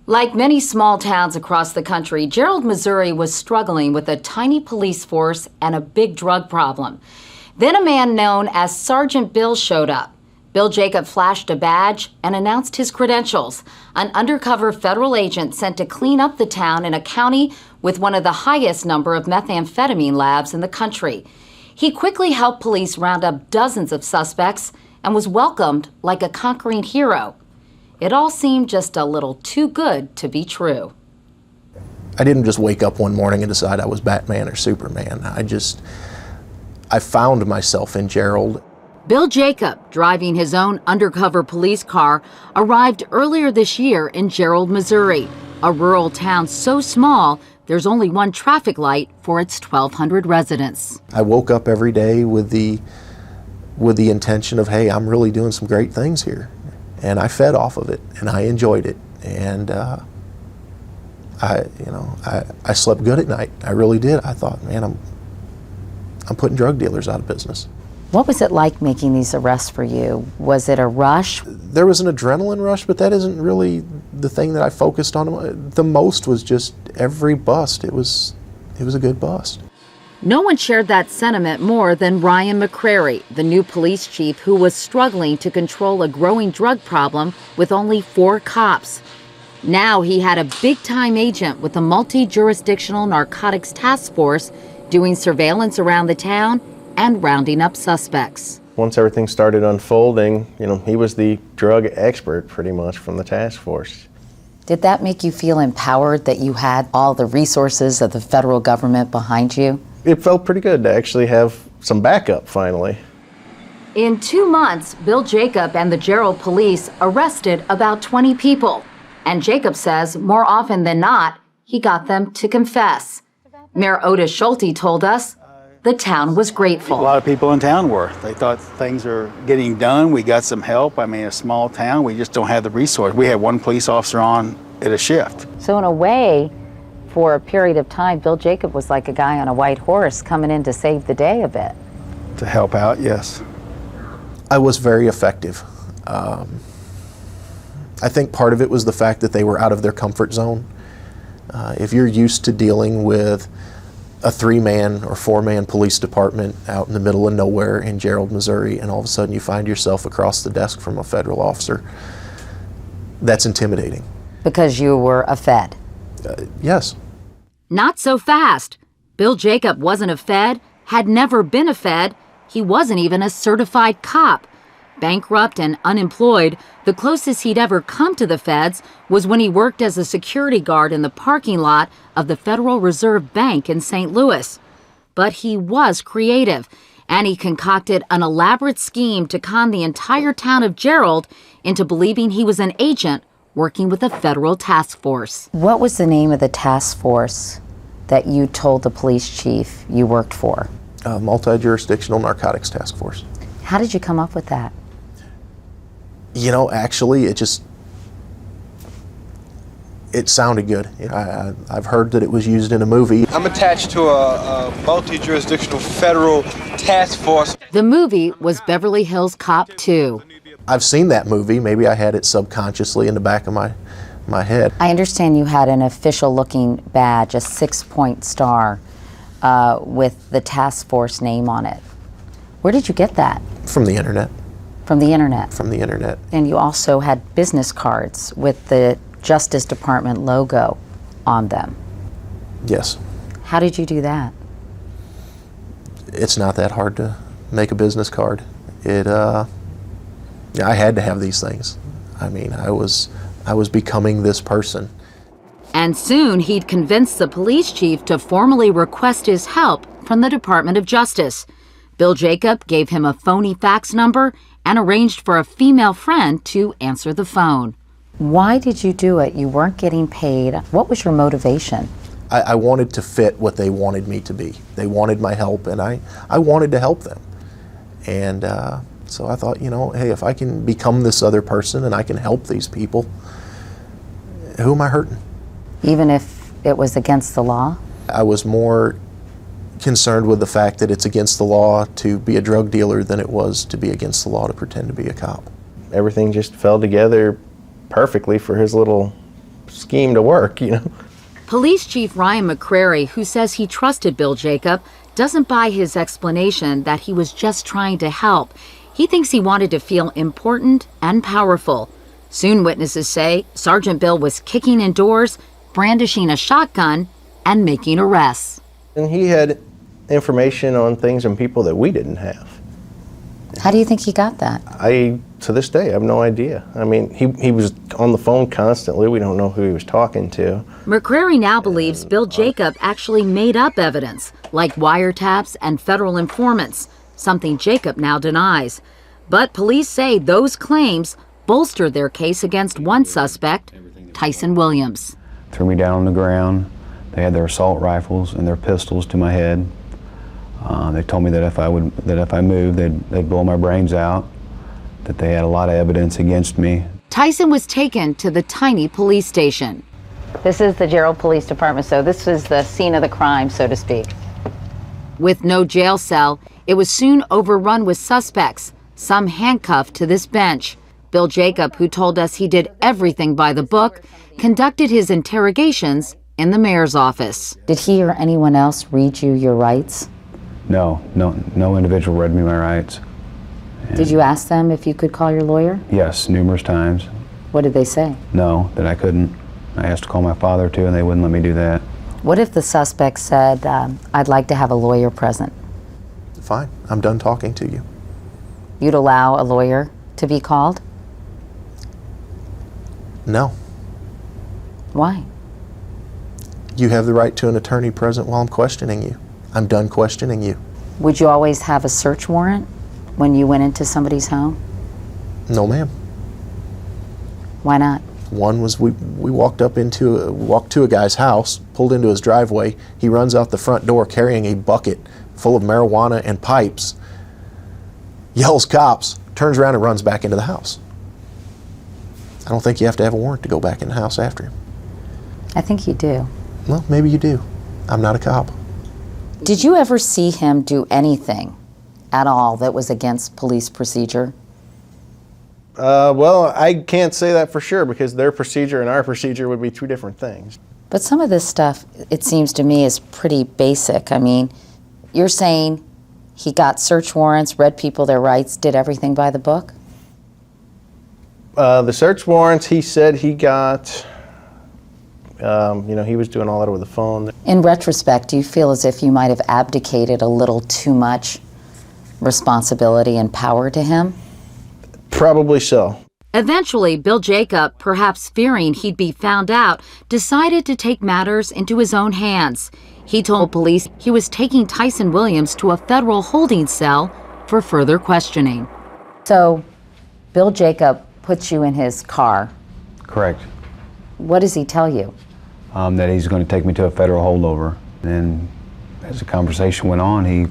Like many small towns across the country, Gerald, Missouri was struggling with a tiny police force and a big drug problem. Then a man known as Sergeant Bill showed up. Bill Jakob flashed a badge and announced his credentials, an undercover federal agent sent to clean up the town in a county with one of the highest number of methamphetamine labs in the country. He quickly helped police round up dozens of suspects and was welcomed like a conquering hero. It all seemed just a little too good to be true. I didn't just wake up one morning and decide I was Batman or Superman. I found myself in Gerald. Bill Jakob, driving his own undercover police car, arrived earlier this year in Gerald, Missouri, a rural town so small there's only one traffic light for its 1,200 residents. I woke up every day with the intention of, hey, I'm really doing some great things here. And I fed off of it, and I enjoyed it. And I slept good at night. I really did. I thought, man, I'm putting drug dealers out of business. What was it like making these arrests for you? Was it a rush? There was an adrenaline rush, but that isn't really the thing that I focused on. The most was just every bust. It was a good bust. No one shared that sentiment more than Ryan McCrary, the new police chief who was struggling to control a growing drug problem with only 4 cops. Now he had a big-time agent with a multi-jurisdictional narcotics task force doing surveillance around the town and rounding up suspects. Once everything started unfolding, he was the drug expert pretty much from the task force. Did that make you feel empowered that you had all the resources of the federal government behind you? It felt pretty good to actually have some backup finally. In 2 months, Bill Jakob and the Gerald police arrested about 20 people. And Jakob says more often than not, he got them to confess. Mayor Otis Schulte told us the town was grateful. A lot of people in town were. They thought things are getting done. We got some help. I mean, a small town, we just don't have the resource. We had 1 police officer on at a shift. So in a way, for a period of time, Bill Jakob was like a guy on a white horse coming in to save the day a bit. To help out, yes. I was very effective. I think part of it was the fact that they were out of their comfort zone. If you're used to dealing with a 3-man or 4-man police department out in the middle of nowhere in Gerald, Missouri, and all of a sudden you find yourself across the desk from a federal officer, that's intimidating. Because you were a Fed? Yes. Not so fast. Bill Jakob wasn't a Fed, had never been a Fed. He wasn't even a certified cop. Bankrupt and unemployed, the closest he'd ever come to the feds was when he worked as a security guard in the parking lot of the Federal Reserve Bank in St. Louis. But he was creative, and he concocted an elaborate scheme to con the entire town of Gerald into believing he was an agent working with a federal task force. What was the name of the task force that you told the police chief you worked for? Multi-jurisdictional narcotics task force. How did you come up with that? Actually, it sounded good. I've heard that it was used in a movie. I'm attached to a multi-jurisdictional federal task force. The movie was Beverly Hills Cop 2. I've seen that movie. Maybe I had it subconsciously in the back of my head. I understand you had an official-looking badge, a 6-point star, with the task force name on it. Where did you get that? From the internet. From the internet? From the internet. And you also had business cards with the Justice Department logo on them. Yes. How did you do that? It's not that hard to make a business card. I had to have these things. I mean, I was becoming this person. And soon he'd convinced the police chief to formally request his help from the Department of Justice. Bill Jakob gave him a phony fax number and arranged for a female friend to answer the phone. Why did you do it? You weren't getting paid. What was your motivation? I wanted to fit what they wanted me to be. They wanted my help, and I wanted to help them. And so I thought, hey, if I can become this other person and I can help these people, who am I hurting? Even if it was against the law? I was more concerned with the fact that it's against the law to be a drug dealer than it was to be against the law to pretend to be a cop. Everything just fell together perfectly for his little scheme to work, you know. Police Chief Ryan McCrary, who says he trusted Bill Jakob, doesn't buy his explanation that he was just trying to help. He thinks he wanted to feel important and powerful. Soon witnesses say Sergeant Bill was kicking in doors, brandishing a shotgun, and making arrests. And he had information on things and people that we didn't have. How do you think he got that? To this day, I have no idea. I mean, he was on the phone constantly. We don't know who he was talking to. McCrary now believes Bill Jakob actually made up evidence, like wiretaps and federal informants, something Jakob now denies. But police say those claims bolstered their case against one suspect, Tyson Williams. Threw me down on the ground. They had their assault rifles and their pistols to my head. They told me that if I moved, they'd blow my brains out, that they had a lot of evidence against me. Tyson was taken to the tiny police station. This is the Gerald Police Department, so this was the scene of the crime, so to speak. With no jail cell, it was soon overrun with suspects, some handcuffed to this bench. Bill Jakob, who told us he did everything by the book, conducted his interrogations in the mayor's office. Did he or anyone else read you your rights? No individual read me my rights. Did you ask them if you could call your lawyer? Yes, numerous times. What did they say? No, that I couldn't. I asked to call my father too, and they wouldn't let me do that. What if the suspect said, I'd like to have a lawyer present? Fine, I'm done talking to you. You'd allow a lawyer to be called? No. Why? You have the right to an attorney present while I'm questioning you. I'm done questioning you. Would you always have a search warrant when you went into somebody's home? No, ma'am. Why not? One was we walked to a guy's house, pulled into his driveway. He runs out the front door carrying a bucket full of marijuana and pipes, yells cops, turns around and runs back into the house. I don't think you have to have a warrant to go back in the house after him. I think you do. Well, maybe you do. I'm not a cop. Did you ever see him do anything at all that was against police procedure? Well, I can't say that for sure because their procedure and our procedure would be two different things. But some of this stuff, it seems to me, is pretty basic. I mean, you're saying he got search warrants, read people their rights, did everything by the book? The search warrants, he said he got, he was doing all that over the phone. In retrospect, do you feel as if you might have abdicated a little too much responsibility and power to him? Probably so. Eventually, Bill Jakob, perhaps fearing he'd be found out, decided to take matters into his own hands. He told police he was taking Tyson Williams to a federal holding cell for further questioning. So, Bill Jakob puts you in his car. Correct. What does he tell you? That he's going to take me to a federal holdover. And as the conversation went on, he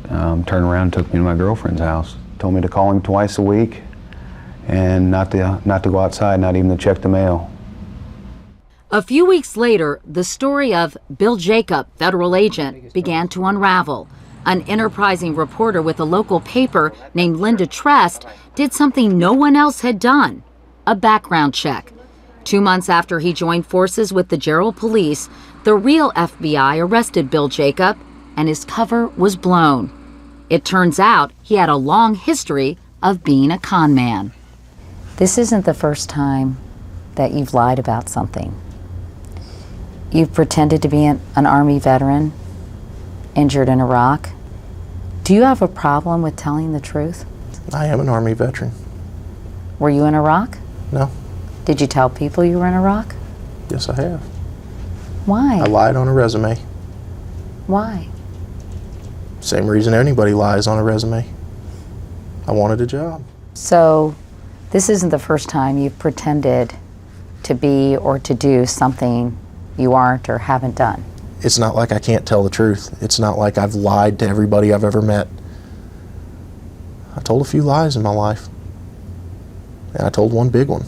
turned around and took me to my girlfriend's house. Told me to call him twice a week and not to go outside, not even to check the mail. A few weeks later, the story of Bill Jakob, federal agent, began to unravel. An enterprising reporter with a local paper named Linda Trest did something no one else had done, a background check. 2 months after he joined forces with the Gerald police, the real FBI arrested Bill Jakob, and his cover was blown. It turns out he had a long history of being a con man. This isn't the first time that you've lied about something. You've pretended to be an Army veteran, injured in Iraq. Do you have a problem with telling the truth? I am an Army veteran. Were you in Iraq? No. Did you tell people you were in Iraq? Yes, I have. Why? I lied on a resume. Why? Same reason anybody lies on a resume. I wanted a job. So, this isn't the first time you've pretended to be or to do something you aren't or haven't done. It's not like I can't tell the truth. It's not like I've lied to everybody I've ever met. I told a few lies in my life. And I told one big one.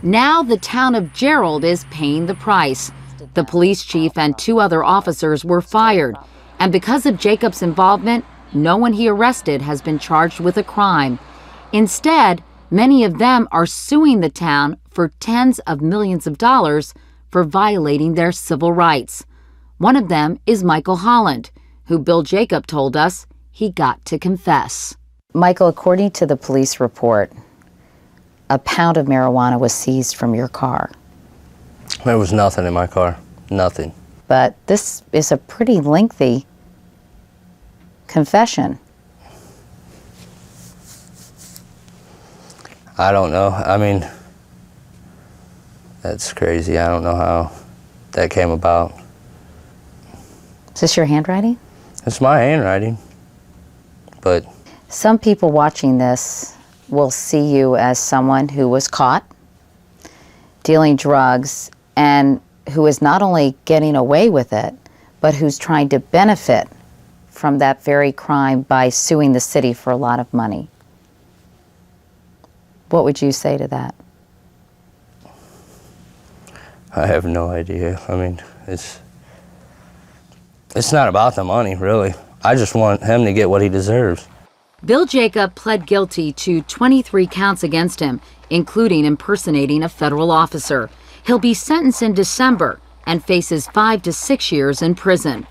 Now the town of Gerald is paying the price. The police chief and 2 other officers were fired. And because of Jakob's involvement, no one he arrested has been charged with a crime. Instead, many of them are suing the town for tens of millions of dollars for violating their civil rights. One of them is Michael Holland, who Bill Jakob told us he got to confess. Michael, according to the police report, a pound of marijuana was seized from your car. There was nothing in my car, nothing. But this is a pretty lengthy confession. I don't know. I mean, that's crazy. I don't know how that came about. Is this your handwriting? It's my handwriting, but... Some people watching this will see you as someone who was caught dealing drugs and who is not only getting away with it, but who's trying to benefit from that very crime by suing the city for a lot of money. What would you say to that? I have no idea. I mean, it's not about the money, really. I just want him to get what he deserves. Bill Jakob pled guilty to 23 counts against him, including impersonating a federal officer. He'll be sentenced in December and faces 5 to 6 years in prison.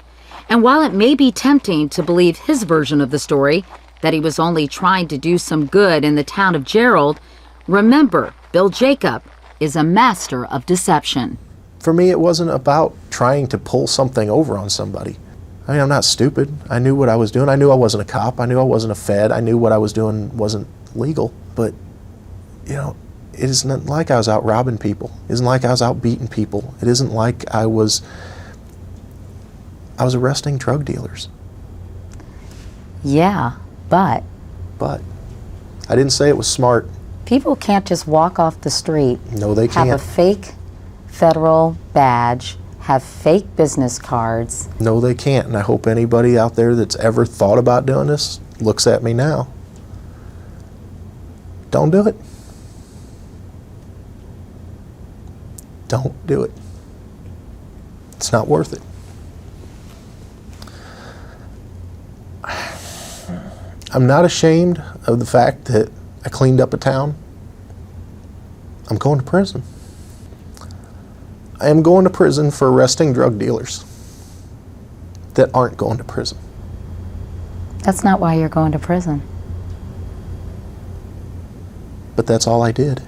And while it may be tempting to believe his version of the story, that he was only trying to do some good in the town of Gerald, remember, Bill Jakob is a master of deception. For me, it wasn't about trying to pull something over on somebody. I mean, I'm not stupid. I knew what I was doing. I knew I wasn't a cop. I knew I wasn't a fed. I knew what I was doing wasn't legal. But, you know, it isn't like I was out robbing people. It isn't like I was out beating people. It isn't like I was arresting drug dealers. Yeah, but I didn't say it was smart. people can't just walk off the street, No, they have a can't. fake federal badge, have fake business cards. No, they can't. And I hope anybody out there that's ever thought about doing this looks at me now. Don't do it. Don't do it. It's not worth it. I'm not ashamed of the fact that I cleaned up a town. I'm going to prison. I am going to prison for arresting drug dealers that aren't going to prison. That's not why you're going to prison. But that's all I did.